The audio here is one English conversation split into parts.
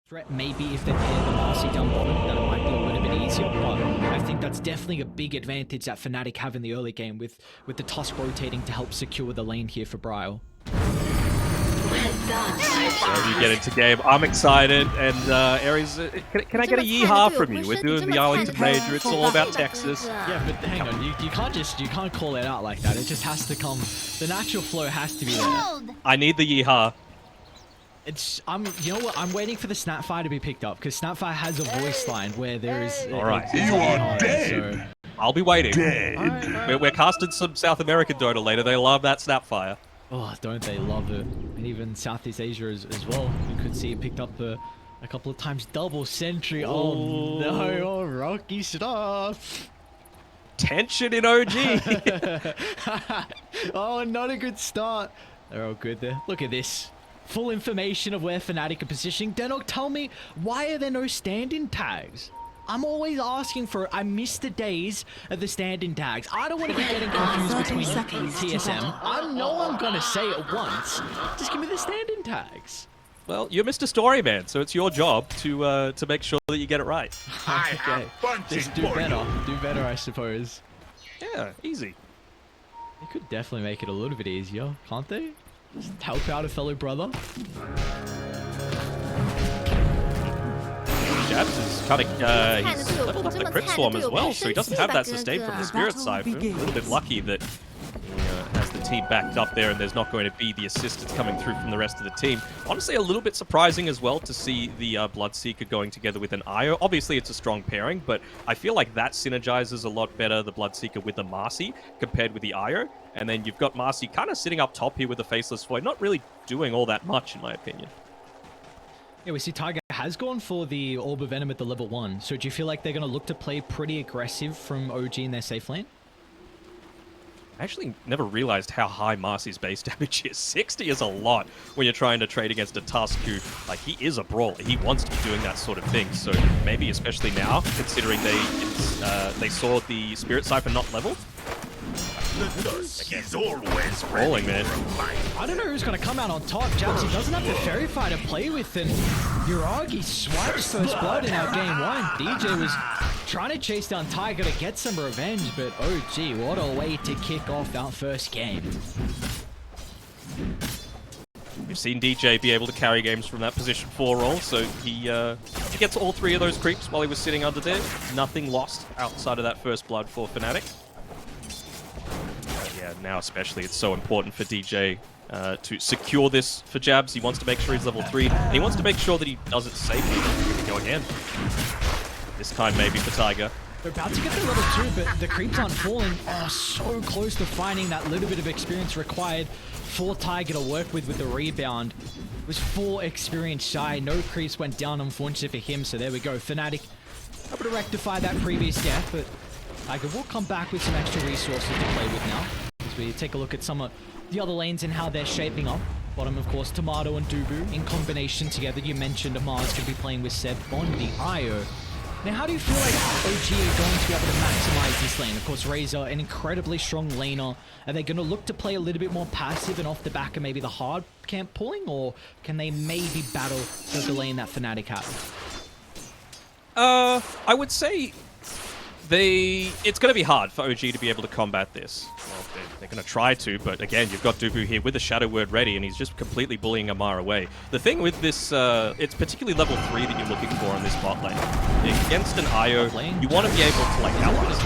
threat maybe if they pair the Marcy down bottom, that it might be a little bit easier, but I think that's definitely a big advantage that Fnatic have in the early game with the Tusk rotating to help secure the lane here for Brile. So we get into game. I'm excited, and Aries, can I get a yeehaw from you? We're doing the Arlington Major. It's all about Texas. Yeah, but hang on, you can't call it out like that. It just has to come. The natural flow has to be there. I need the yeehaw. You know what? I'm waiting for the Snapfire to be picked up because Snapfire has a voice line where there is. All right, you are dead. So. I'll be waiting. Dead. We're casting some South American Dota later. They love that Snapfire. Oh, don't they love it? And even Southeast Asia as well. You could see it picked up a couple of times. Double sentry. Oh no! Oh, rocky stuff. Tension in OG. Oh, not a good start. They're all good there. Look at this. Full information of where Fnatic are positioning. Denok, tell me, why are there no stand-in tags? I'm always asking for it. I miss the days of the stand-in tags. I don't want to be getting confused between TSM. I know I'm going to say it once. Just give me the stand-in tags. Well, you're Mr. Storyman, so it's your job to make sure that you get it right. Okay. Just do better. Do better, I suppose. Yeah, easy. They could definitely make it a little bit easier, can't they? Just help out a fellow brother. Jabs is kind of, he's leveled up the Crypt Swarm as well, so he doesn't have that sustain from the Spirit side. A little bit lucky that he has the team backed up there and there's not going to be the assistance coming through from the rest of the team. Honestly, a little bit surprising as well to see the Bloodseeker going together with an Io. Obviously, it's a strong pairing, but I feel like that synergizes a lot better, the Bloodseeker with the Marcy, compared with the Io. And then you've got Marcy kind of sitting up top here with the Faceless Void, not really doing all that much, in my opinion. Yeah, we see Tiger has gone for the Orb of Venom at the level 1. So do you feel like they're going to look to play pretty aggressive from OG in their safe lane? I actually never realized how high Marcy's base damage is. 60 is a lot when you're trying to trade against a Tusk who, like, he is a brawler. He wants to be doing that sort of thing. So maybe especially now, considering they saw the Spirit Cypher not level. He's always rolling, man. I don't know who's going to come out on top. Jabsy doesn't have the Fairy Fire to play with, and Uragi swipes first blood in our game 1. DJ was trying to chase down Tiger to get some revenge, but oh gee, what a way to kick off that first game. We've seen DJ be able to carry games from that position 4 role, so he gets all 3 of those creeps while he was sitting under there. Nothing lost outside of that first blood for Fnatic. Yeah, now especially it's so important for DJ to secure this for Jabs. He wants to make sure he's level 3, and he wants to make sure that he does it safely. Here we go again. This time maybe for Tiger. They're about to get to level 2, but the creeps aren't falling. Oh, so close to finding that little bit of experience required for Tiger to work with the rebound. It was 4 experience shy. No creeps went down, unfortunately for him, so there we go. Fnatic able to rectify that previous death, but Tiger will come back with some extra resources to play with now. As we take a look at some of the other lanes and how they're shaping up. Bottom, of course, Tomato and Dubu in combination together. You mentioned Amaz could be playing with Seb on the Io. Now, how do you feel like OG are going to be able to maximize this lane? Of course, Razor, an incredibly strong laner. Are they going to look to play a little bit more passive and off the back of maybe the hard camp pulling? Or can they maybe battle the lane that Fnatic have? I would say it's going to be hard for OG to be able to combat this. Well, they're going to try to, but again, you've got Dubu here with a Shadow Word ready, and he's just completely bullying Amar away. The thing with this, it's particularly level 3 that you're looking for on this bot lane. Against an Io, you want to be able to, like, outlast.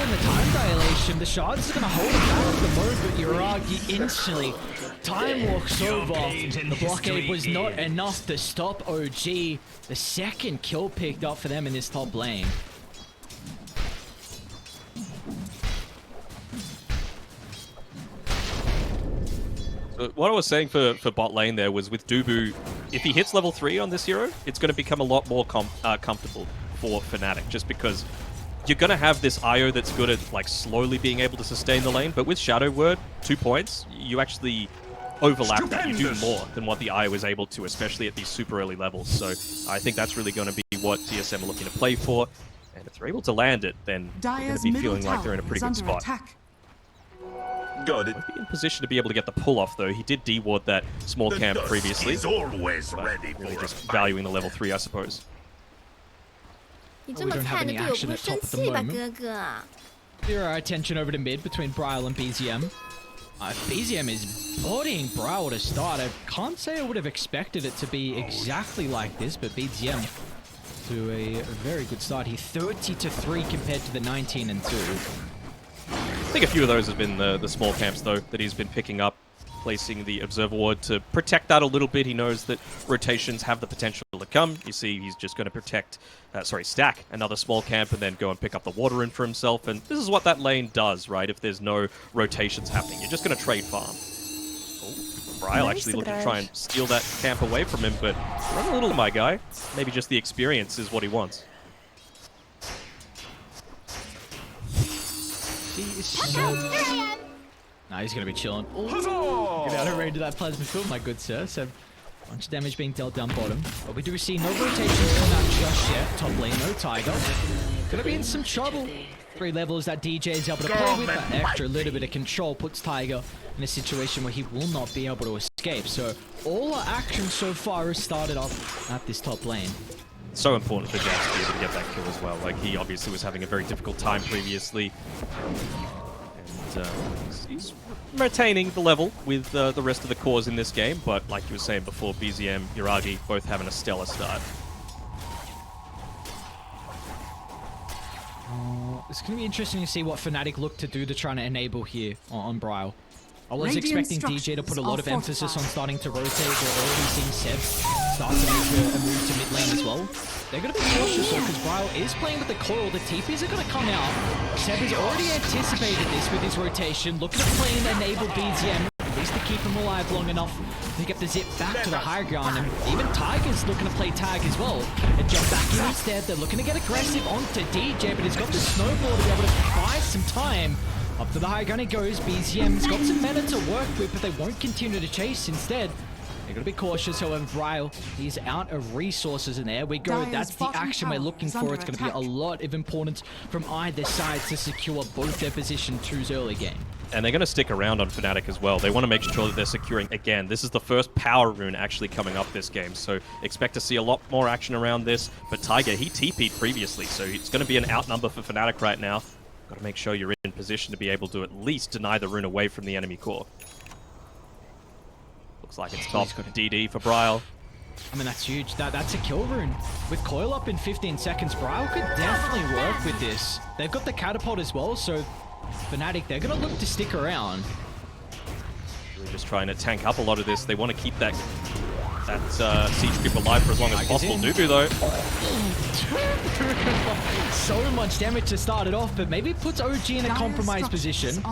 The time dilation, the shards are going to hold him back at the moment, but Uragi instantly time walks over. The blockade was not enough to stop OG. The second kill picked up for them in this top lane. So what I was saying for bot lane there was with Dubu, if he hits level 3 on this hero, it's going to become a lot more comfortable for Fnatic, just because you're going to have this Io that's good at, like, slowly being able to sustain the lane, but with Shadow Word, 2 points, you actually overlap that. You do more than what the Io is able to, especially at these super early levels. So I think that's really going to be what TSM are looking to play for. And if they're able to land it, then they're going to be feeling like they're in a pretty good spot. Got it. Won't be in position to be able to get the pull off though. He did deward that small The camp dust previously. is always But ready really for just a fight. valuing the level 3, I suppose. 你这么菜，你队友不会生气吧，哥哥？ Our attention over to mid between Bryle and BZM. BZM is bodying Bryle to start. I can't say I would have expected it to be exactly like this, but BZM to a very good start. He 30-3 compared to the 19-2. I think a few of those have been the small camps though that he's been picking up, placing the observer ward to protect that a little bit. He knows that rotations have the potential to come. You see, he's just going to stack another small camp and then go and pick up the water in for himself. And this is what that lane does, right? If there's no rotations happening, you're just going to trade farm. Bryle actually looking to try and steal that camp away from him, but run a little, my guy. Maybe just the experience is what he wants. Nah, he's gonna be chilling. Ooh, get out of range of that plasma field, my good sir. So, bunch of damage being dealt down bottom. But we do see no rotations come out just yet. Top lane, no Tiger. Gonna be in some trouble. 3 levels that DJ is able to play with. That extra little bit of control puts Tiger in a situation where he will not be able to escape. So, all our action so far has started off at this top lane. So important for Jax to be able to get that kill as well. Like, he obviously was having a very difficult time previously. And he's retaining the level with the rest of the cores in this game, but like you were saying before, BZM, Yuragi, both having a stellar start. It's going to be interesting to see what Fnatic look to do to try to enable here on Bryle. I was expecting DJ to put a lot of emphasis on starting to rotate. We're already seeing Seb start to make a move to mid lane as well. They're going to be cautious though, because Bryle is playing with the coil. The TPs are going to come out. Seb has already anticipated this with his rotation, looking to play and enable BZM, at least to keep him alive long enough to get the zip back to the high ground. And even Tiger's looking to play tag as well and jump back in instead. They're looking to get aggressive onto DJ, but he's got the snowball to be able to buy some time. Up to the high ground it goes. BZM's got some mana to work with, but they won't continue to chase. Instead, they're going to be cautious. However, Bryle, he's out of resources, and there we go. That's the action we're looking for. It's going to be a lot of importance from either side to secure both their position 2's early game. And they're going to stick around on Fnatic as well. They want to make sure that they're securing, again, this is the first power rune actually coming up this game, so expect to see a lot more action around this. But Tiger, he TP'd previously, so it's going to be an outnumber for Fnatic right now. Got to make sure you're in position to be able to at least deny the rune away from the enemy core. Looks like it's top DD for Bryle. I mean, that's huge. That's a kill rune. With coil up in 15 seconds, Bryle could definitely work with this. They've got the catapult as well, so Fnatic, they're going to look to stick around. Really just trying to tank up a lot of this. They want to keep that siege creep alive for as long as possible. Nubu, though. So much damage to start it off, but maybe it puts OG in a compromised position.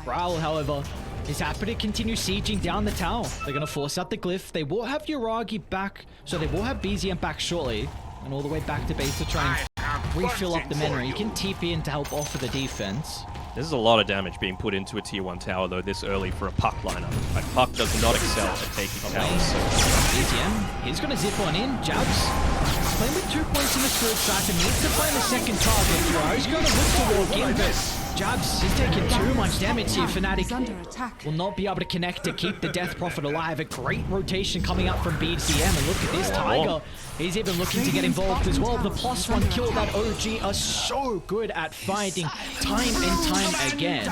Bryle, however, is happy to continue sieging down the tower. They're going to force out the glyph. They will have Yuragi back, so they will have BZM back shortly. And all the way back to base to try and refill up the mana. You can TP in to help offer the defense. This is a lot of damage being put into a tier 1 tower, though, this early for a Puck lineup. Like, Puck does not excel at taking towers. So. BZM, he's going to zip on in. Jabs, he's playing with 2 points in the spirit cycle. Needs to find the second target. He's going to look to walk in, but Jabs is taking too much damage here. Fnatic will not be able to connect to keep the Death Prophet alive. A great rotation coming up from BZM. And look at this Tiger. He's even looking to get involved as well. The +1 kill that OG are so good at finding time and time again.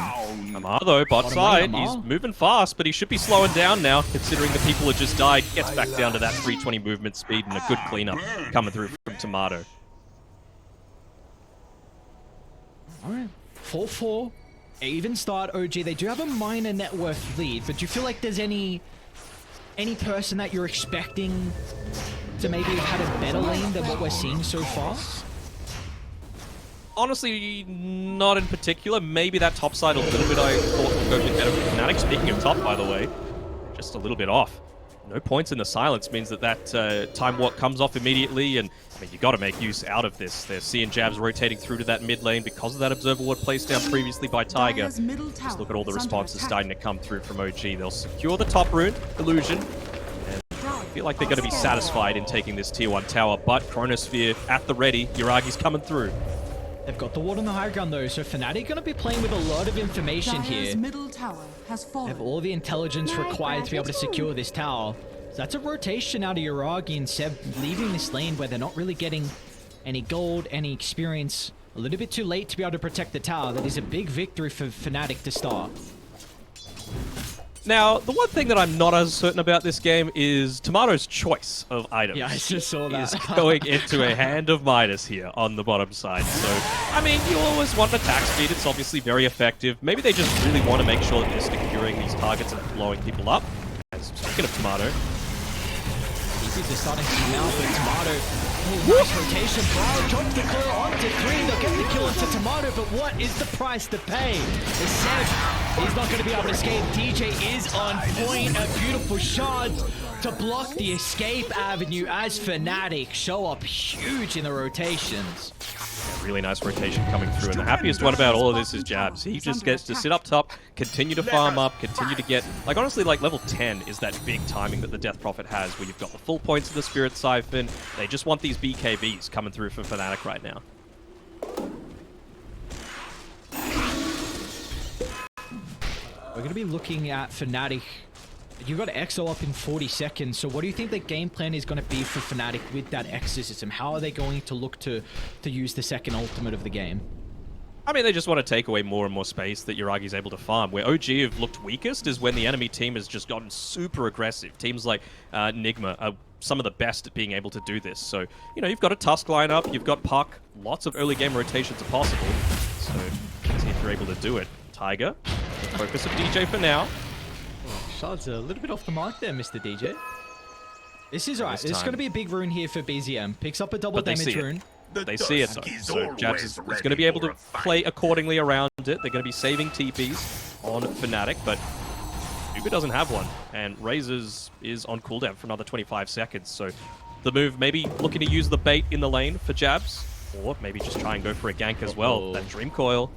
Amar, though, bot side, he's moving fast, but he should be slowing down now, considering the people that just died. Gets back down to that 320 movement speed and a good cleanup coming through from Tomato. All right. 4-4. Even start, OG. They do have a minor net worth lead, but do you feel like there's any person that you're expecting to maybe have had a better lane than what we're seeing so far? Honestly, not in particular. Maybe that top side a little bit I thought would go a bit better for Fnatic. Speaking of top, by the way, just a little bit off. No points in the silence means that time walk comes off immediately, and I mean, you got to make use out of this. They're seeing Jabs rotating through to that mid lane because of that observer ward placed down previously by Tiger. Just look at all the responses starting to come through from OG. They'll secure the top rune, Illusion, and I feel like they're going to be satisfied in taking this tier 1 tower, but Chronosphere at the ready. Yuragi's coming through. They've got the ward on the high ground though, so Fnatic gonna be playing with a lot of information here. Middle tower has They fallen. have all the intelligence required to be able to secure this tower. So that's a rotation out of Yuragi and Seb leaving this lane where they're not really getting any gold, any experience. A little bit too late to be able to protect the tower. That is a big victory for Fnatic to start. Now, the one thing that I'm not as certain about this game is Tomato's choice of items. Yeah, I just saw that. Is going into a hand of Midas here on the bottom side. So, I mean, you always want attack speed. It's obviously very effective. Maybe they just really want to make sure that they're securing these targets and blowing people up. And speaking of Tomato, TPs are starting to come out, but Tomato, nice rotation. Bro drops the kill onto 3. They'll get the kill onto Tomato, but what is the price to pay? The Seb, he's not going to be able to escape. DJ is on point. A beautiful shot to block the escape avenue as Fnatic show up huge in the rotations. really nice rotation coming through. And the happiest one about all of this is Jabs. He just gets to sit up top, continue to farm up, continue to get... Like, honestly, like, level 10 is that big timing that the Death Prophet has, where you've got the full points of the Spirit Siphon. They just want these BKBs coming through for Fnatic right now. We're going to be looking at Fnatic. You got EXO up in 40 seconds, so what do you think the game plan is going to be for Fnatic with that EXO system? How are they going to look to use the second ultimate of the game? I mean, they just want to take away more and more space that Yuragi's able to farm. Where OG have looked weakest is when the enemy team has just gotten super aggressive. Teams like Nigma are some of the best at being able to do this. So, you know, you've got a Tusk lineup, you've got Puck, lots of early game rotations are possible. So, let's see if they're able to do it. Tiger, the focus of DJ for now. Shard's a little bit off the mark there, Mr. DJ. This is alright. This is going to be a big rune here for BZM. Picks up a double damage rune. They see it, though. So Jabs is going to be able to play accordingly around it. They're going to be saving TPs on Fnatic, but Uber doesn't have one. And Razors is on cooldown for another 25 seconds. So the move, maybe looking to use the bait in the lane for Jabs, or maybe just try and go for a gank as well. That Dream Coil.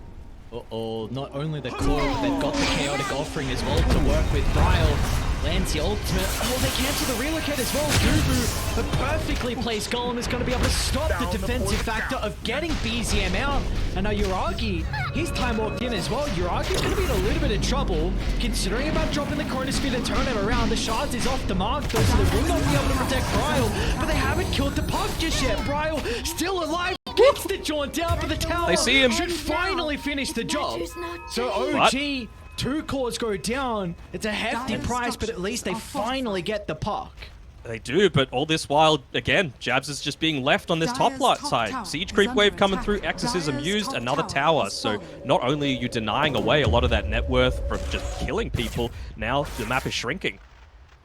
Uh-oh, not only the coil, but they've got the chaotic offering as well to work with. Bryle lands the ultimate. Oh, they cancel the relocate as well. Dubu, a perfectly placed golem, is going to be able to stop the defensive factor of getting BZM out. And now Yuragi, his time walked in as well. Yuragi's going to be in a little bit of trouble, considering about dropping the chronosphere to turn it around. The shards is off the mark, though, so they will not be able to protect Bryle. But they haven't killed the Puck just yet. Bryle still alive. Gets the jaunt down for the tower. They see him. Should finally finish the job. So OG, 2 cores go down. It's a hefty price, but at least they finally get the Puck. They do, but all this while, again, Jabs is just being left on this top lot side. Siege creep wave coming through, exorcism used, another tower. So not only are you denying away a lot of that net worth from just killing people, now the map is shrinking.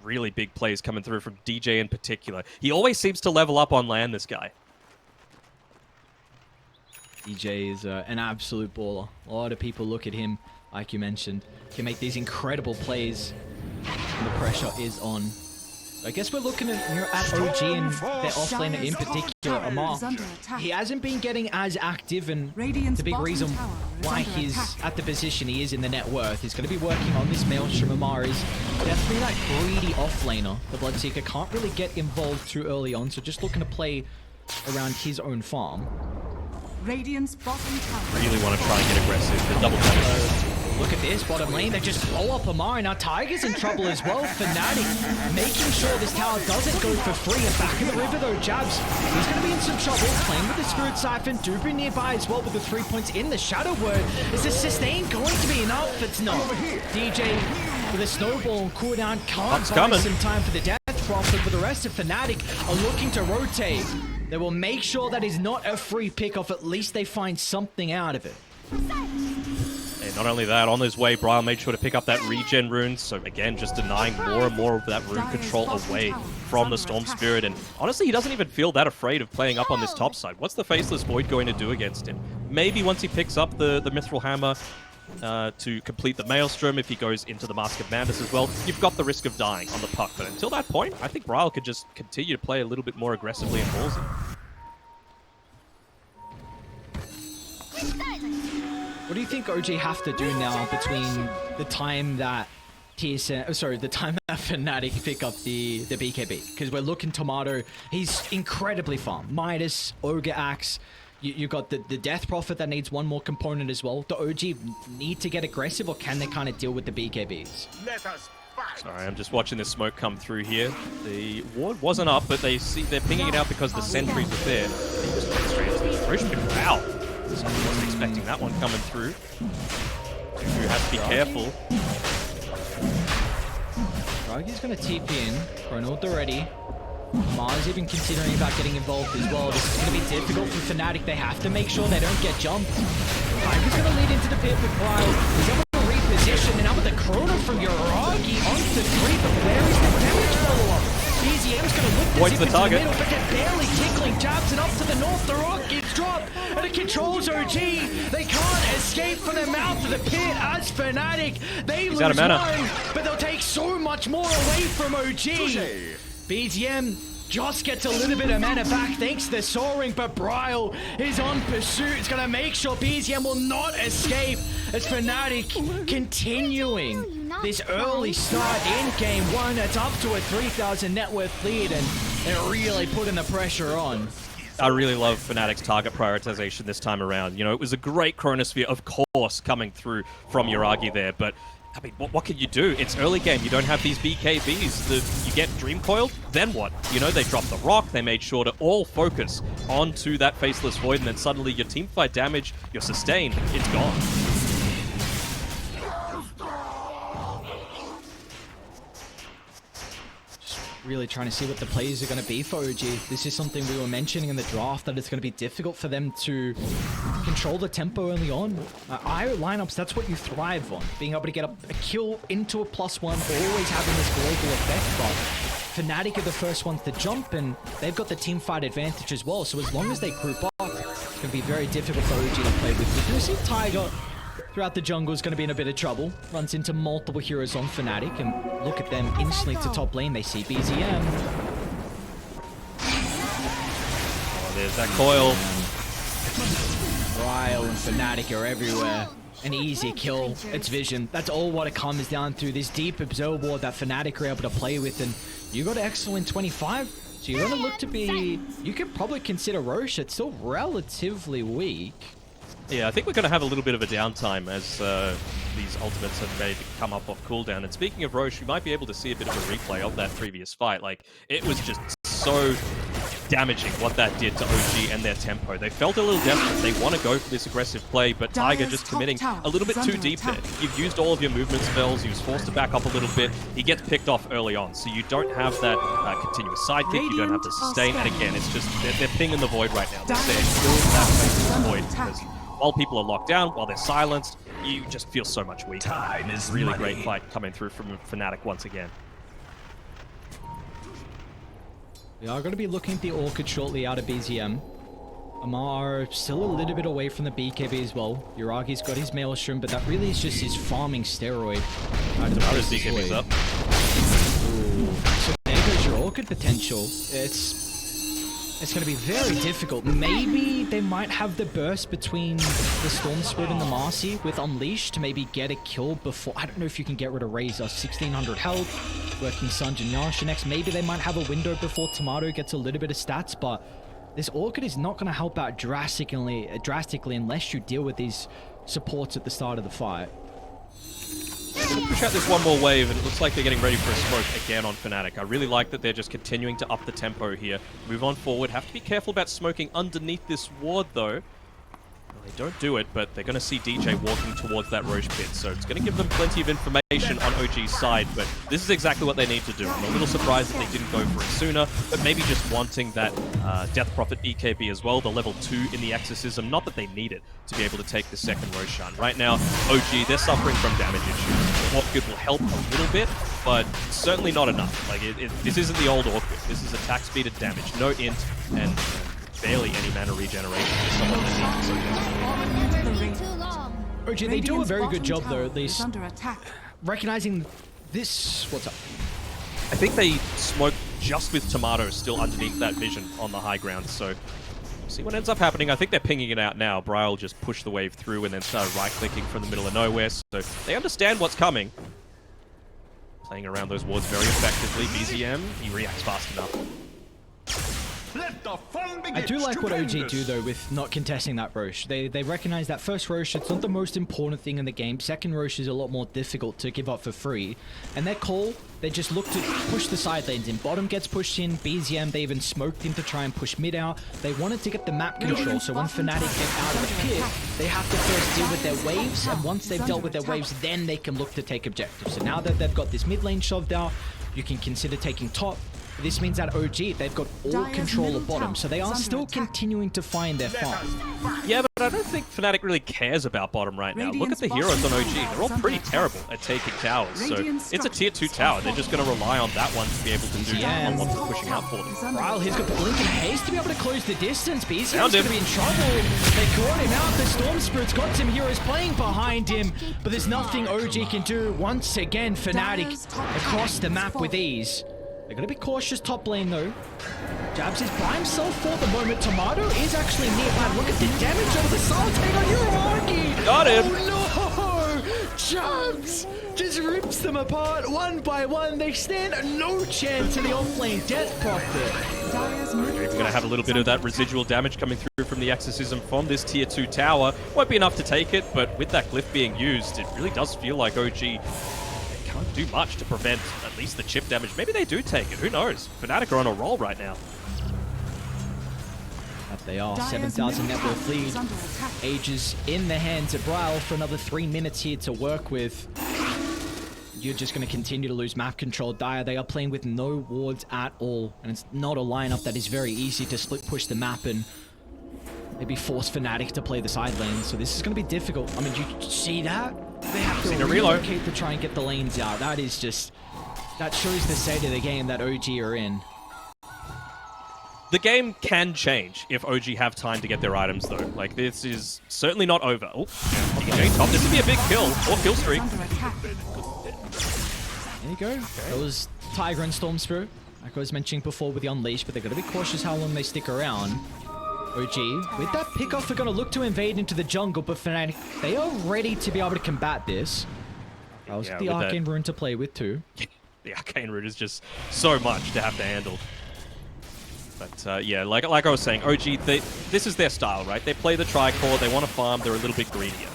Really big plays coming through from DJ in particular. He always seems to level up on land, this guy. DJ is an absolute baller. A lot of people look at him, like you mentioned, can make these incredible plays when the pressure is on. So I guess we're looking at OG and their offlaner in particular, Amar. He hasn't been getting as active, and the big reason why he's at the position he is in the net worth. He's going to be working on this Maelstrom. Amar is definitely that greedy offlaner. The Bloodseeker can't really get involved too early on, so just looking to play around his own farm. Radiant's bottom tower. Really want to try and get aggressive. The double damage. Look at this bottom lane. They just blow up Amari. Now Tiger's in trouble as well. Fnatic making sure this tower doesn't go for free. And back in the river though, Jabs, he's going to be in some trouble. Playing with the Spirit Siphon. Dubu nearby as well with the 3 points in the Shadow Word. Is the sustain going to be enough? It's not. DJ with a snowball and cooldown can't buy some time for the Death Prophet. But the rest of Fnatic are looking to rotate. They will make sure that is not a free pick-off. At least they find something out of it. And not only that, on his way, Bryle made sure to pick up that regen rune. So again, just denying more and more of that rune control away from the Storm Spirit. And honestly, he doesn't even feel that afraid of playing up on this top side. What's the Faceless Void going to do against him? Maybe once he picks up the Mithril Hammer to complete the Maelstrom, if he goes into the Mask of Madness as well, you've got the risk of dying on the Puck. But until that point, I think Bryle could just continue to play a little bit more aggressively and ballsy. What do you think OG have to do now between the time that the time that Fnatic pick up the BKB? Because we're looking Tomato, he's incredibly farm. Midas, Ogre Axe, You got the Death Prophet that needs one more component as well. The OG need to get aggressive, or can they kind of deal with the BKBs? Let us fight. Sorry, I'm just watching this smoke come through here. The ward wasn't up, but they're pinging it out because the sentries were there. They just went straight into the Roche pit. Wow. Someone wasn't expecting that one coming through. You have to be careful. Ragi's going to TP in. Ronald already. Mars even considering about getting involved as well. This is going to be difficult for Fnatic. They have to make sure they don't get jumped. Tiger's going to lead into the pit for Cryo. He's able to reposition, and now with the Chrono from Yuragi onto 3, but where is the damage follow-up? BZM's going to look this Points the target. Middle, but they're barely tickling. Jabs it up to the north. The rock gets dropped, and it controls OG. They can't escape from the mouth of the pit as Fnatic. They lose out of mana. one, but they'll take so much more away from OG. BZM just gets a little bit of mana back thanks to the soaring, but Bryle is on pursuit. It's going to make sure BZM will not escape as Fnatic continuing this early start in game 1. It's up to a 3,000 net worth lead, and they're really putting the pressure on. I really love Fnatic's target prioritization this time around. You know, it was a great Chronosphere, of course, coming through from Yuragi there, but I mean, what can you do? It's early game. You don't have these BKBs. You get Dream Coiled, then what? You know, they dropped the rock. They made sure to all focus onto that Faceless Void, and then suddenly your teamfight damage, your sustain, it's gone. Really trying to see what the plays are going to be for OG. This is something we were mentioning in the draft, that it's going to be difficult for them to control the tempo early on. IO lineups, that's what you thrive on. Being able to get a kill into a +1, always having this global effect, but Fnatic are the first ones to jump, and they've got the team fight advantage as well. So as long as they group up, it's going to be very difficult for OG to play with. We do see Tiger throughout the jungle is going to be in a bit of trouble. Runs into multiple heroes on Fnatic, and look at them instantly to top lane. They see BZM. Oh, there's that coil. Ryle and Fnatic are everywhere. An easy kill. It's vision. That's all what it comes down to. This deep observe ward that Fnatic are able to play with, and you got excellent 25. So you're going to look to be... You could probably consider Roche. It's still relatively weak. Yeah, I think we're going to have a little bit of a downtime as these ultimates have made come up off cooldown. And speaking of Roche, you might be able to see a bit of a replay of that previous fight. Like, it was just so damaging what that did to OG and their tempo. They felt a little desperate. They want to go for this aggressive play, but Tiger just committing a little bit too deep there. You've used all of your movement spells. He was forced to back up a little bit. He gets picked off early on, so you don't have that continuous sidekick. You don't have the sustain. And again, it's just, they're pinging the void right now. They're saying, kill that Faceless Void, because while people are locked down, while they're silenced, you just feel so much weaker. Time is really money. great fight coming through from Fnatic once again. We are going to be looking at the Orchid shortly out of BZM. Amar still a little bit away from the BKB as well. Yuragi's got his Maelstrom, but that really is just his farming steroid. Tomato's BKB's up. Ooh. So there goes your Orchid potential. It's going to be very difficult. Maybe they might have the burst between the Storm Spirit and the Marcy with Unleash to maybe get a kill before... I don't know if you can get rid of Razor. 1600 health, working Sanj and Yasha next. Maybe they might have a window before Tomato gets a little bit of stats, but this Orchid is not going to help out drastically unless you deal with these supports at the start of the fight. Push out this one more wave, and it looks like they're getting ready for a smoke again on Fnatic. I really like that they're just continuing to up the tempo here. Move on forward. Have to be careful about smoking underneath this ward, though. Well, they don't do it, but they're going to see DJ walking towards that Roche pit, so it's going to give them plenty of information on OG's side, but this is exactly what they need to do. I'm a little surprised that they didn't go for it sooner, but maybe just wanting that Death Prophet BKB as well, the level 2 in the Exorcism. Not that they need it to be able to take the second Roshan. Right now, OG, they're suffering from damage issues. Orchid will help a little bit, but certainly not enough. Like, this isn't the old Orchid. This is attack speed and damage. No int, and barely any mana regeneration for someone that needs so OG, they do a very good job, though, at least under attack. recognizing this... What's up? I think they smoked just with Tomato still underneath that vision on the high ground, so we'll see what ends up happening. I think they're pinging it out now. Bryle just pushed the wave through and then started right-clicking from the middle of nowhere, so they understand what's coming. Playing around those wards very effectively. BZM, he reacts fast enough. I do like what OG do though with not contesting that Roche. They recognize that first Roche, it's not the most important thing in the game. Second Roche is a lot more difficult to give up for free. And their call, they just look to push the side lanes in. Bottom gets pushed in, BZM, they even smoked in to try and push mid out. They wanted to get the map control, so when Fnatic get out of the pit, they have to first deal with their waves, and once they've dealt with their waves, then they can look to take objectives. So now that they've got this mid lane shoved out, you can consider taking top. This means that OG, they've got all control of bottom, so they are still continuing to find their farm. Yeah, but I don't think Fnatic really cares about bottom right now. Look at the heroes on OG. They're all pretty terrible at taking towers, so it's a tier 2 tower. They're just going to rely on that one to be able to do what's pushing out for them. Ryle, he's got the blink and haste to be able to close the distance. BZM's going to be in trouble. They caught him out. The Storm Spirit's got some heroes playing behind him, but there's nothing OG can do. Once again, Fnatic across the map with ease. They're going to be cautious top lane though. Jabs is by himself for the moment. Tomato is actually nearby. Look at the damage over the side take on Uraraki. Got him. Oh no! Jabs just rips them apart one by one. They stand no chance in the offlane death profit. You're even going to have a little bit of that residual damage coming through from the exorcism from this tier 2 tower. Won't be enough to take it, but with that glyph being used, it really does feel like OG can't do much to prevent at least the chip damage. Maybe they do take it. Who knows? Fnatic are on a roll right now. Up they are. 7,000 net worth lead. Ages in the hands of Ryle for another 3 minutes here to work with. You're just going to continue to lose map control. Dire, they are playing with no wards at all. And it's not a lineup that is very easy to split push the map and maybe force Fnatic to play the side lane. So this is going to be difficult. I mean, you see that? They have to relocate to try and get the lanes out. That is just... that shows the state of the game that OG are in. The game can change if OG have time to get their items, though. Like, this is certainly not over. Oh, PGL top. This would be a big kill, or kill streak. There you go. That was Tiger and Storm Spirit, like I was mentioning before with the Unleash, but they're going to be cautious how long they stick around. OG, with that pickoff, they're going to look to invade into the jungle, but Fnatic, they are ready to be able to combat this. That was the Arcane Rune to play with, too. The Arcane Rune is just so much to have to handle. But yeah, like I was saying, OG, this is their style, right? They play the tri-core, they want to farm, they're a little bit greedier.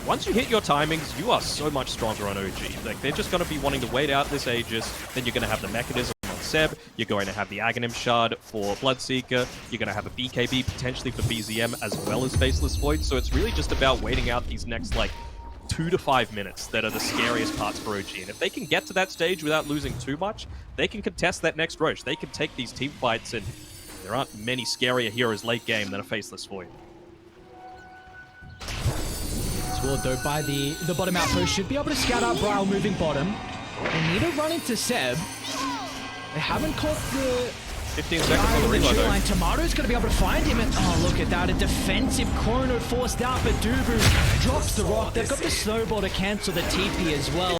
Once you hit your timings, you are so much stronger on OG. Like, they're just going to be wanting to wait out this Aegis, then you're going to have the Mechanism on Seb, you're going to have the Aghanim Shard for Bloodseeker, you're going to have a BKB potentially for BZM as well as Faceless Void, so it's really just about waiting out these next, like, 2 to 5 minutes that are the scariest parts for OG. And if they can get to that stage without losing too much, they can contest that next Roche. They can take these team fights, and there aren't many scarier heroes late game than a Faceless Void. Sword though by the bottom outpost should be able to scout out Ryle moving bottom. They need to run into Seb. They haven't caught the 15 seconds on the reload though. Tomato's going to be able to find him, and oh, look at that, a defensive chrono forced out, but Dubu drops the rock. They've got the snowball to cancel the TP as well.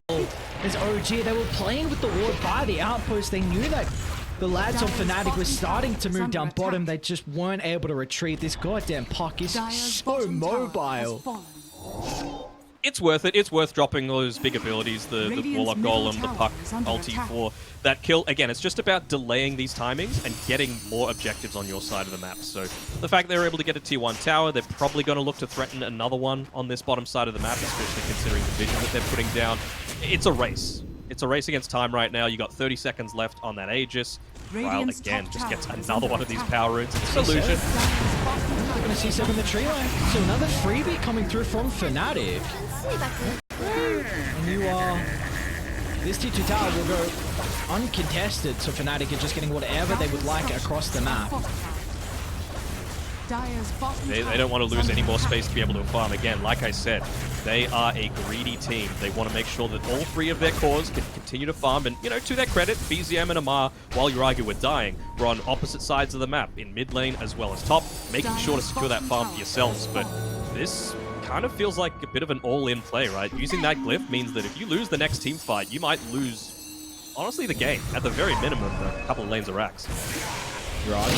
There's OG, they were playing with the ward by the outpost. They knew that the lads on Fnatic were starting to move down bottom. They just weren't able to retreat. This goddamn puck is so mobile. It's worth it. It's worth dropping those big abilities, the Warlock Golem, the Puck ulti for that kill. Again, it's just about delaying these timings and getting more objectives on your side of the map. So the fact they're able to get a tier 1 tower, they're probably going to look to threaten another one on this bottom side of the map, especially considering the vision that they're putting down. It's a race. It's a race against time right now. You got 30 seconds left on that Aegis. Ryle, again, just gets another one of these power runes. It's an illusion. We're going to see Seb in the tree line. So another freebie coming through from Fnatic. And you are... this tier 2 tower will go uncontested, so Fnatic are just getting whatever they would like across the map. They don't want to lose any more space to be able to farm. Again, like I said, they are a greedy team. They want to make sure that all 3 of their cores can continue to farm. And, you know, to their credit, BZM and Amar, while Uragi were dying, were on opposite sides of the map, in mid lane as well as top, making sure to secure that farm for yourselves. But this kind of feels like a bit of an all-in play, right? Using that glyph means that if you lose the next team fight, you might lose, honestly, the game. At the very minimum, a couple of lanes of racks. Uragi,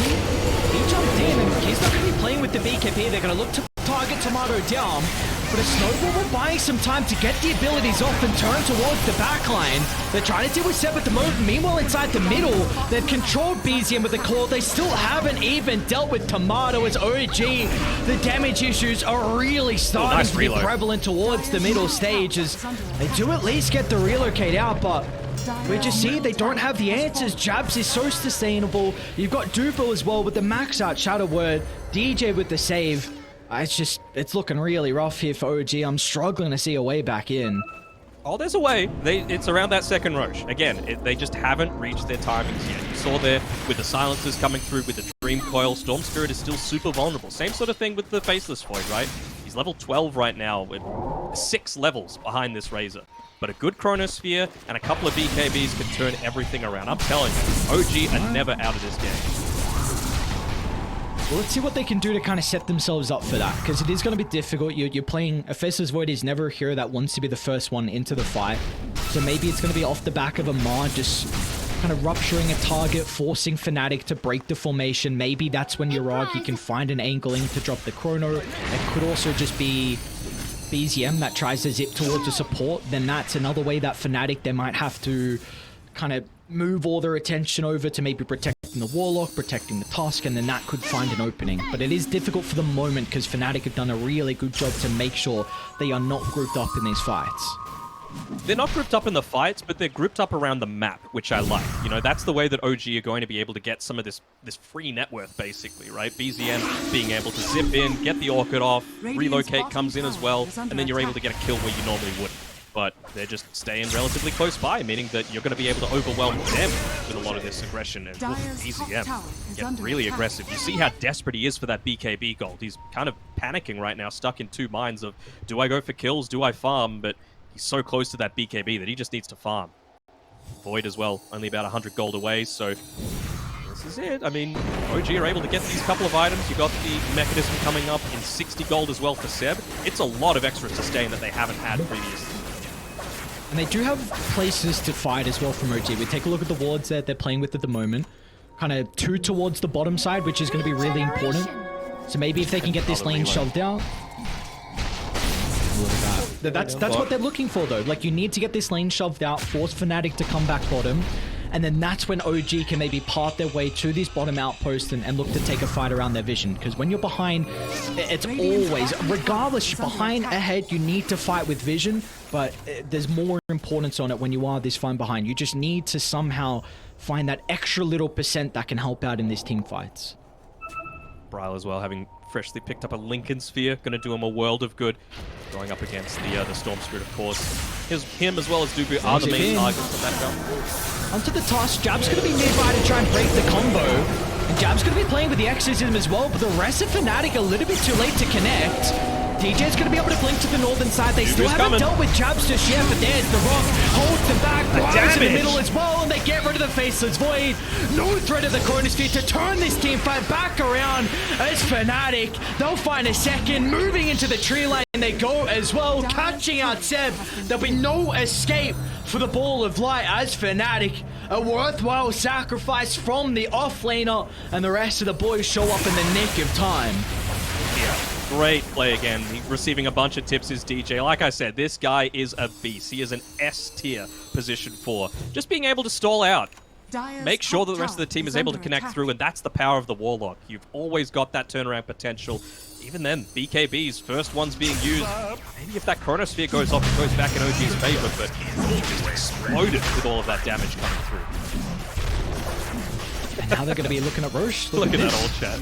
he jumped in, and he's not going to be playing with the BKB. They're going to look to target Tomato down, but a Snowball will buy some time to get the abilities off and turn towards the backline. They're trying to deal with Seb at the moment. Meanwhile, inside the middle, they've controlled BZM with the claw. They still haven't even dealt with Tomato as OG. The damage issues are really starting to be prevalent towards the middle stage as they do at least get the relocate out, but we just see they don't have the answers. Jabs is so sustainable. You've got Dupo as well with the max out Shadow Word. DJ with the save. It's looking really rough here for OG. I'm struggling to see a way back in. Oh, there's a way. It's around that second Roche. Again, they just haven't reached their timings yet. You saw there with the silencers coming through with the Dream Coil. Storm Spirit is still super vulnerable. Same sort of thing with the Faceless Void, right? He's level 12 right now with 6 levels behind this Razor. But a good Chronosphere and a couple of BKBs can turn everything around. I'm telling you, OG are never out of this game. Well, let's see what they can do to kind of set themselves up for that, because it is going to be difficult. You're playing... A Faceless Void is never a hero that wants to be the first one into the fight. So maybe it's going to be off the back of a Mar just kind of rupturing a target, forcing Fnatic to break the formation. Maybe that's when Yuragi can find an angling to drop the Chrono. It could also just be BZM that tries to zip towards the support. Then that's another way that Fnatic, they might have to kind of move all their attention over to maybe protecting the Warlock, protecting the Tusk, and then that could find an opening. But it is difficult for the moment because Fnatic have done a really good job to make sure they are not grouped up in these fights. They're not grouped up in the fights, but they're grouped up around the map, which I like. You know, that's the way that OG are going to be able to get some of this free net worth, basically, right? BZM being able to zip in, get the Orchid off, relocate comes in as well, and then you're able to get a kill where you normally wouldn't. But they're just staying relatively close by, meaning that you're going to be able to overwhelm them with a lot of this aggression. And BZM get really aggressive. You see how desperate he is for that BKB gold. He's kind of panicking right now, stuck in two minds of, do I go for kills, do I farm? But he's so close to that BKB that he just needs to farm. Void as well, only about 100 gold away, so this is it. I mean, OG are able to get these couple of items. You got the mechanism coming up in 60 gold as well for Seb. It's a lot of extra sustain that they haven't had previously. And they do have places to fight as well from OG. We take a look at the wards that they're playing with at the moment. Kind of 2 towards the bottom side, which is going to be really important. So maybe if they can get this lane shoved out. That's what they're looking for, though. Like, you need to get this lane shoved out, force Fnatic to come back bottom, and then that's when OG can maybe part their way to these bottom outposts and look to take a fight around their vision. Because when you're behind, it's always, regardless, behind, ahead, you need to fight with vision, but there's more importance on it when you are this far behind. You just need to somehow find that extra little percent that can help out in these team fights. Bryle as well, having freshly picked up a Lincoln Sphere, going to do him a world of good. Going up against the Storm Spirit, of course. Him as well as Dubu are the main targets on that jump. Onto the Tusk. Jab's going to be nearby to try and break the combo. And Jab's going to be playing with the Exorcism as well, but the rest of Fnatic a little bit too late to connect. DJ's going to be able to blink to the northern side. They still haven't dealt with Jabs just yet, but there's the rock. Holds them back. Bryle's in the middle as well, and they get rid of the Faceless Void. No threat of the Chronosphere to turn this team fight back around as Fnatic. They'll find a second. Moving into the tree line, they go as well, catching out Seb. There'll be no escape for the Ball of Light as Fnatic. A worthwhile sacrifice from the offlaner, and the rest of the boys show up in the nick of time. Yeah. Great play again. Receiving a bunch of tips is DJ. Like I said, this guy is a beast. He is an S-tier position 4. Just being able to stall out. Make sure that the rest of the team is able to connect through, and that's the power of the Warlock. You've always got that turnaround potential. Even then, BKB's first one's being used. Maybe if that Chronosphere goes off, it goes back in OG's favor, but he just exploded with all of that damage coming through. And now they're going to be looking at Roche. Look at that old chat.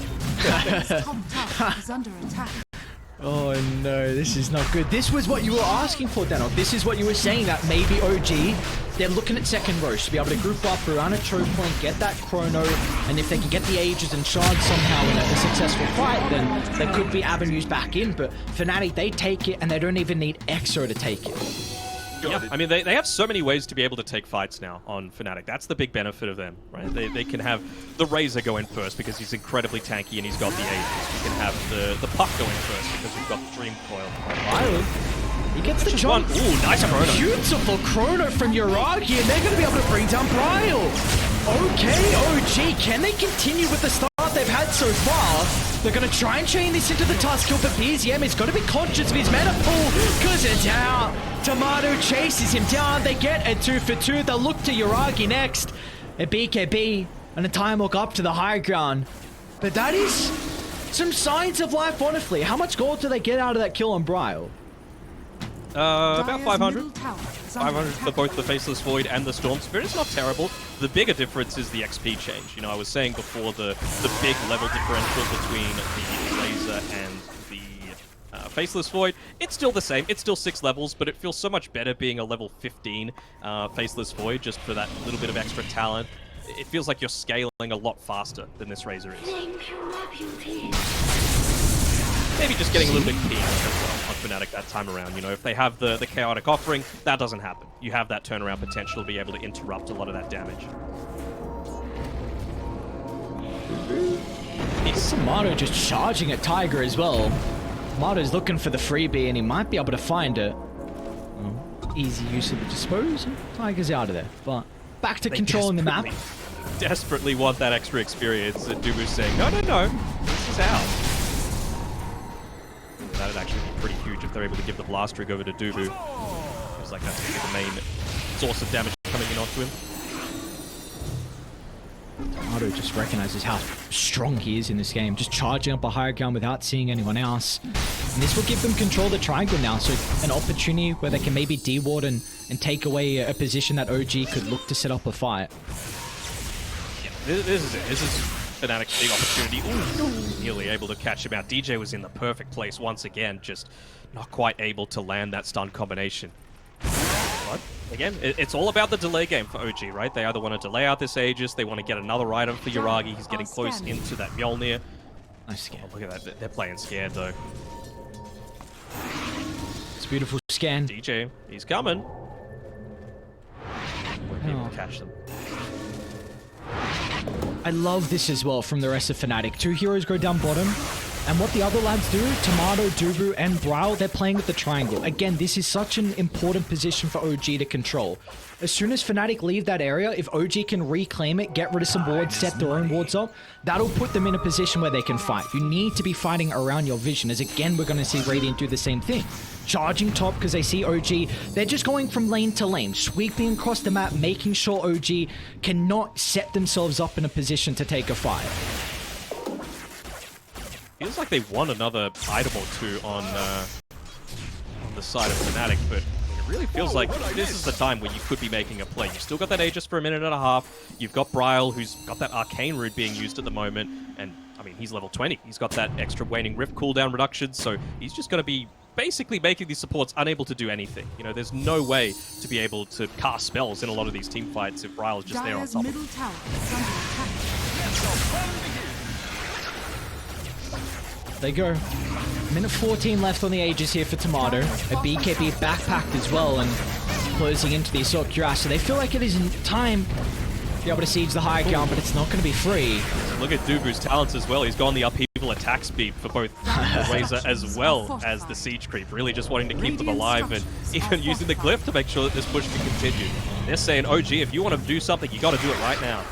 Oh no, this is not good. This was what you were asking for, Danok. This is what you were saying, that maybe OG, they're looking at second Roche to be able to group up around a choke point, get that Chrono, and if they can get the Ages and Shards somehow in a successful fight, then there could be avenues back in. But Fnatic, they take it, and they don't even need Exo to take it. Yeah, I mean, they have so many ways to be able to take fights now on Fnatic. That's the big benefit of them, right? They can have the Razor go in first because he's incredibly tanky and he's got the Aegis. We can have the Puck go in first because we've got the Dream Coil. Island. He gets the jump. Ooh, nice Chrono. Beautiful Chrono from Yuragi, and they're going to be able to bring down Bryle. Okay, OG, can they continue with the start they've had so far. They're going to try and chain this into the Tusk kill, but PGM is going to be conscious of his mana pool because it's out. Tomato chases him down. They get a 2 for 2. They'll look to Yuragi next. A BKB and a time walk up to the high ground. But that is some signs of life, honestly. How much gold do they get out of that kill on Bryle? About 500. Middle tower is 500 under for attack. both the Faceless Void and the Storm Spirit. It's not terrible. The bigger difference is the XP change. You know, I was saying before the big level differential between the Laser and the Faceless Void. It's still the same. It's still 6 levels, but it feels so much better being a level 15 Faceless Void just for that little bit of extra talent. It feels like you're scaling a lot faster than this Razor is. Maybe just getting a little bit keen as well on Fnatic that time around. You know, if they have the chaotic offering, that doesn't happen. You have that turnaround potential to be able to interrupt a lot of that damage. Tomato just charging at Tiger as well. Tomato's looking for the freebie and he might be able to find it. Easy use of the dispose. Tiger's out of there. But back to controlling the map. Desperately want that extra experience. And Dubu's saying, no, this is out. That'd actually be pretty huge if they're able to give the blast rig over to Dubu. Feels like that's going to be the main source of damage coming in onto him. Tomato just recognizes how strong he is in this game, just charging up a higher ground without seeing anyone else. And this will give them control of the triangle now, so an opportunity where they can maybe deward and take away a position that OG could look to set up a fight. Yeah, this is it. This is Fnatic's big opportunity. Ooh, nearly able to catch him out. DJ was in the perfect place once again, just not quite able to land that stun combination. But again, it's all about the delay game for OG, right? They either want to delay out this Aegis, they want to get another item for Yuragi. He's getting close into that Mjolnir. Nice scan. Oh, look at that. They're playing scared, though. It's a beautiful scan. DJ, he's coming. We're able to catch them. I love this as well from the rest of Fnatic. 2 heroes go down bottom, and what the other lads do, Tomato, Dubu, and Bryle, they're playing with the triangle. Again, this is such an important position for OG to control. As soon as Fnatic leave that area, if OG can reclaim it, get rid of some wards, set their own wards up, that'll put them in a position where they can fight. You need to be fighting around your vision, as again, we're going to see Radiant do the same thing. Charging top because they see OG. They're just going from lane to lane, sweeping across the map, making sure OG cannot set themselves up in a position to take a fight. Feels like they won another item or two on the side of Fnatic, but it really feels like this is the time where you could be making a play. You've still got that Aegis for a minute and a half. You've got Bryle, who's got that Arcane Root being used at the moment, and I mean, he's level 20. He's got that extra Waning Rift cooldown reduction, so he's just going to be basically making these supports unable to do anything. You know, there's no way to be able to cast spells in a lot of these team fights if Bryle's just there on Dire's top of middle them. tower is under attack. They go. Minute 14 left on the Aegis here for Tomato. A BKB backpacked as well and closing into the Assault Cuirass. So they feel like it is in time to be able to siege the high ground, but it's not going to be free. Look at Dubu's talents as well. He's gone the upheaval attack speed for both the Razor as well as the Siege Creep. Really just wanting to keep them alive and even using the Glyph to make sure that this push can continue. They're saying, OG, if you want to do something, you got to do it right now.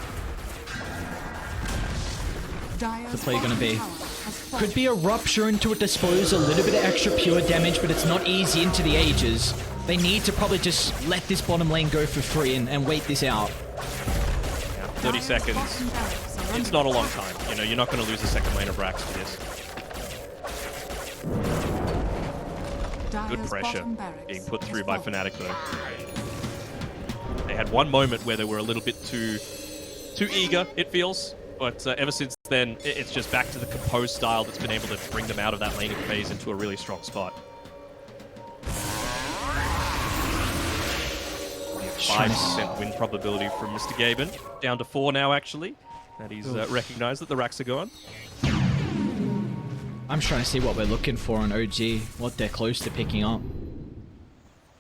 Dire's What's the play going to be? bottom tower has fallen. Could be a rupture into a dispose, a little bit of extra pure damage, but it's not easy into the Aegis. They need to probably just let this bottom lane go for free and wait this out. Yeah, 30 seconds. Bottom barracks are It's under not a long time. You know, you're not going to lose a second lane of Rax for this. Good Dire's pressure bottom barracks being put has through by fallen. Fnatic though. They had one moment where they were a little bit too eager, it feels. But ever since then, it's just back to the composed style that's been able to bring them out of that laning phase into a really strong spot. 5% win probability from Mr. Gaben. Down to 4 now, actually. That he's recognized that the racks are gone. I'm just trying to see what we're looking for on OG, what they're close to picking up.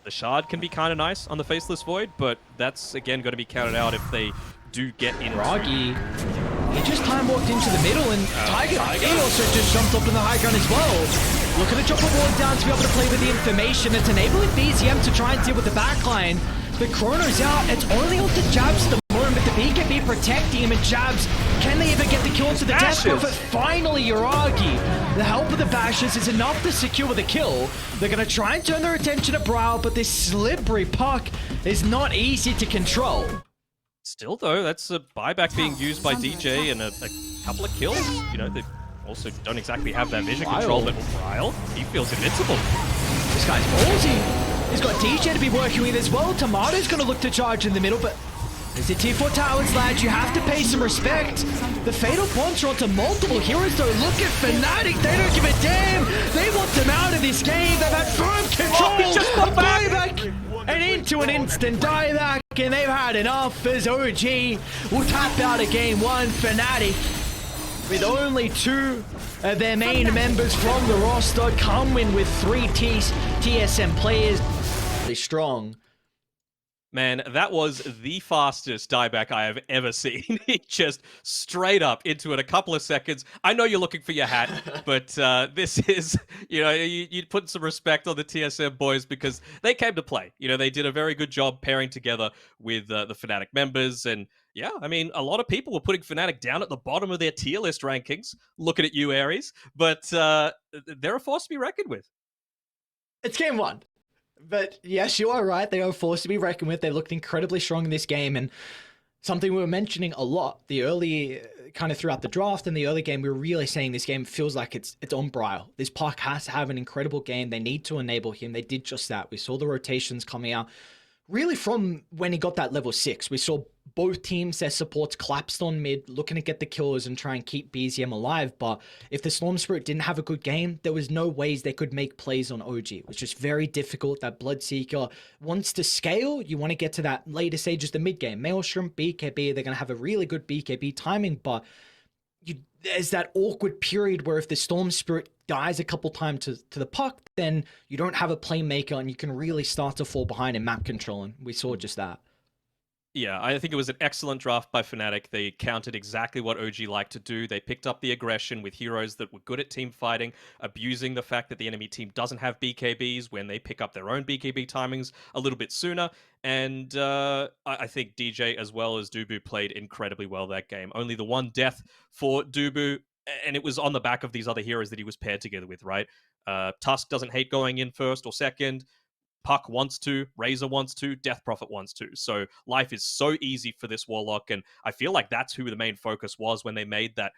The Shard can be kind of nice on the Faceless Void, but that's, again, going to be counted out if they do get in. Ragi, he just time walked into the middle and Tiger, he also just jumped up in the high ground as well. Looking to drop a ward down to be able to play with the information. It's enabling BZM to try and deal with the backline. But Chrono's out. It's only on to jabs at the moment, but the BKB protecting him and jabs. Can they even get the kill to the Death Prophet? Finally, Yuragi. The help of the Bashes is enough to secure the kill. They're going to try and turn their attention to Brow, but this slippery puck is not easy to control. Still, though, that's a buyback being used by DJ and a couple of kills. You know, they also don't exactly have that vision control, but Ryle, he feels invincible. This guy's ballsy. He's got DJ to be working with as well. Tomato's going to look to charge in the middle, but there's a T4 towers, lads. You have to pay some respect. The Fatal Bonds are onto multiple heroes, though. Look at Fnatic. They don't give a damn. They want them out of this game. They've had firm control. He just got back and into an instant dieback, and they've had enough as OG will tap out of game one. Fnatic, with only 2 of their main members from the roster, come in with 3 TSM players. Really strong. Man, that was the fastest dieback I have ever seen. He just straight up into it a couple of seconds. I know you're looking for your hat, but this is, you know, you put some respect on the TSM boys because they came to play. You know, they did a very good job pairing together with the Fnatic members. And yeah, I mean, a lot of people were putting Fnatic down at the bottom of their tier list rankings, looking at you, Aries. But they're a force to be reckoned with. It's game 1. But yes, you are right. They are forced to be reckoned with. They looked incredibly strong in this game. And something we were mentioning a lot, the early, kind of throughout the draft and the early game, we were really saying this game feels like it's on Bryle. This Park has to have an incredible game. They need to enable him. They did just that. We saw the rotations coming out. Really from when he got that level 6, we saw both teams, their supports collapsed on mid, looking to get the kills and try and keep BZM alive. But if the Storm Spirit didn't have a good game, there was no ways they could make plays on OG. It was just very difficult. That Bloodseeker wants to scale. You want to get to that later stages, the mid game. Maelstrom, BKB, they're going to have a really good BKB timing, but there's that awkward period where if the Storm Spirit dies a couple times to the puck, then you don't have a playmaker and you can really start to fall behind in map control. And we saw just that. Yeah, I think it was an excellent draft by Fnatic. They countered exactly what OG liked to do. They picked up the aggression with heroes that were good at team fighting, abusing the fact that the enemy team doesn't have BKBs when they pick up their own BKB timings a little bit sooner. And I think DJ as well as Dubu played incredibly well that game. Only the one death for Dubu, and it was on the back of these other heroes that he was paired together with, right? Tusk doesn't hate going in first or second. Puck wants to, Razor wants to, Death Prophet wants to. So life is so easy for this Warlock, and I feel like that's who the main focus was when they made that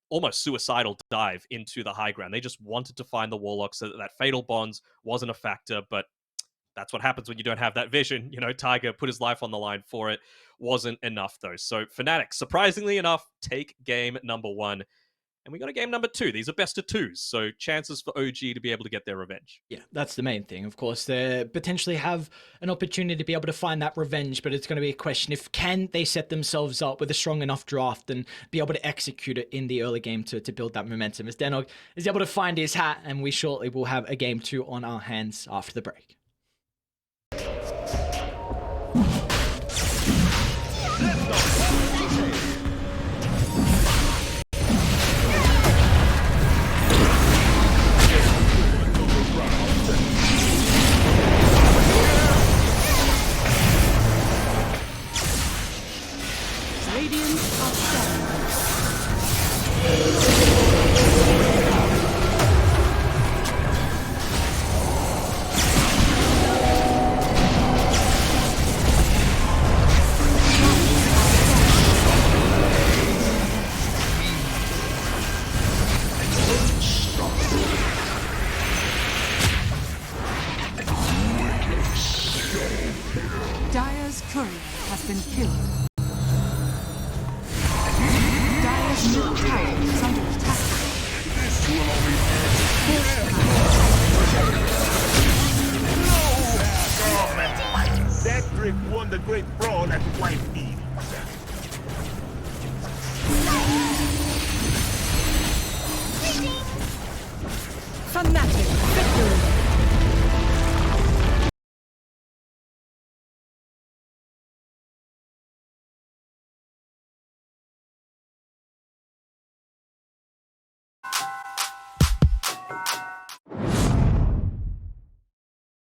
almost suicidal dive into the high ground. They just wanted to find the Warlock so that Fatal Bonds wasn't a factor, but that's what happens when you don't have that vision. You know, Tiger put his life on the line for it. Wasn't enough, though. So Fnatic, surprisingly enough, take game number 1. And we got a game number 2. These are best of 2s, so chances for OG to be able to get their revenge. Yeah, that's the main thing. Of course, they potentially have an opportunity to be able to find that revenge, but it's going to be a question if can they set themselves up with a strong enough draft and be able to execute it in the early game to build that momentum. As Denog is able to find his hat, and we shortly will have a game 2 on our hands after the break. Dire's courier has been killed. Dire's middle tower is under attack. That trick won the great brawl at Whitebeam. Fnatic